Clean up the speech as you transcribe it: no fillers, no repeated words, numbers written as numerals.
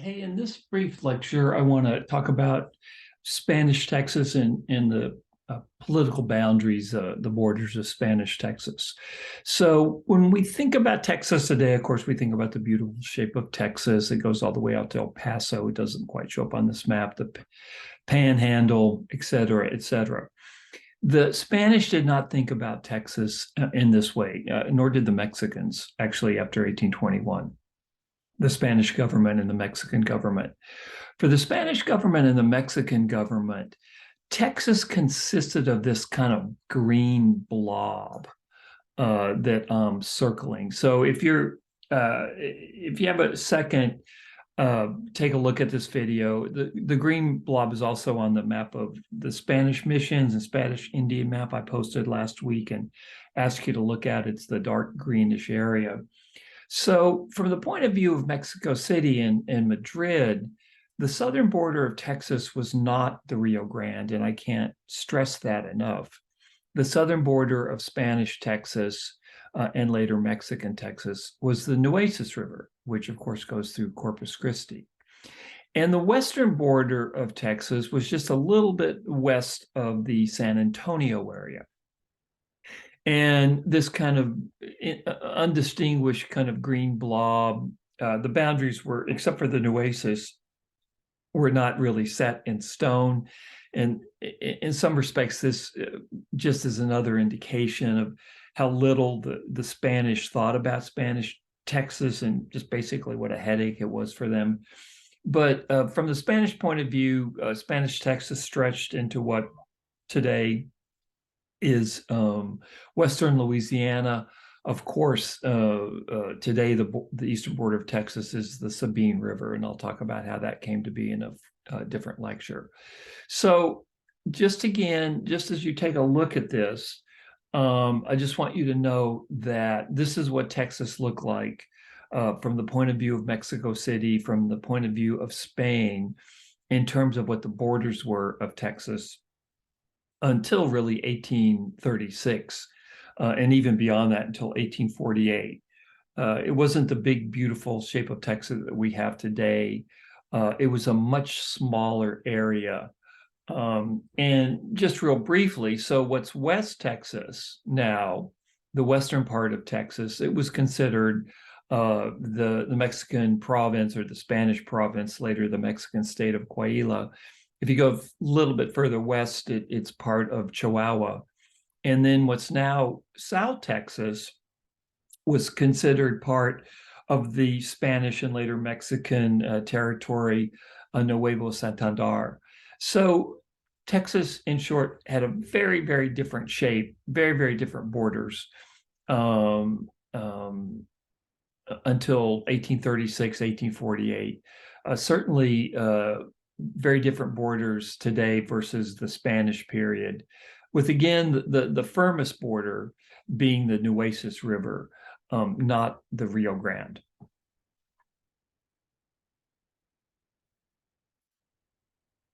Hey, in this brief lecture, I want to talk about Spanish Texas and the political boundaries, the borders of Spanish Texas. So when we think about Texas today, of course, we think about the beautiful shape of Texas. It goes all the way out to El Paso. It doesn't quite show up on this map, the Panhandle, et cetera, et cetera. The Spanish did not think about Texas in this way, nor did the Mexicans, actually, after 1821. The Spanish government and the Mexican government. For the Spanish government and the Mexican government, Texas consisted of this kind of green blob that circling. So if you have a second, take a look at this video. The green blob is also on the map of the Spanish missions and Spanish Indian map I posted last week and asked you to look at. It's the dark greenish area. So from the point of view of Mexico City and Madrid, the southern border of Texas was not the Rio Grande, and I can't stress that enough. The southern border of Spanish Texas and later Mexican Texas was the Nueces River, which of course goes through Corpus Christi. And the western border of Texas was just a little bit west of the San Antonio area. And this kind of undistinguished kind of green blob, the boundaries were, except for the Nueces, were not really set in stone. And in some respects, this just is another indication of how little the Spanish thought about Spanish Texas and just basically what a headache it was for them. But from the Spanish point of view, Spanish Texas stretched into what today is Western Louisiana. Of course, today the eastern border of Texas is the Sabine River, and I'll talk about how that came to be in a different lecture. So just as you take a look at this, I just want you to know that this is what Texas looked like from the point of view of Mexico City, from the point of view of Spain, in terms of what the borders were of Texas until really 1836, and even beyond that until 1848. It wasn't the big, beautiful shape of Texas that we have today. It was a much smaller area. And just real briefly, so what's West Texas now, the western part of Texas, it was considered the Mexican province or the Spanish province, later the Mexican state of Coahuila. If you go a little bit further west, it's part of Chihuahua. And then what's now South Texas was considered part of the Spanish and later Mexican territory, Nuevo Santander. So Texas, in short, had a very, very different shape, very, very different borders until 1836, 1848. Certainly, very different borders today versus the Spanish period, with again the firmest border being the Nueces River, not the Rio Grande.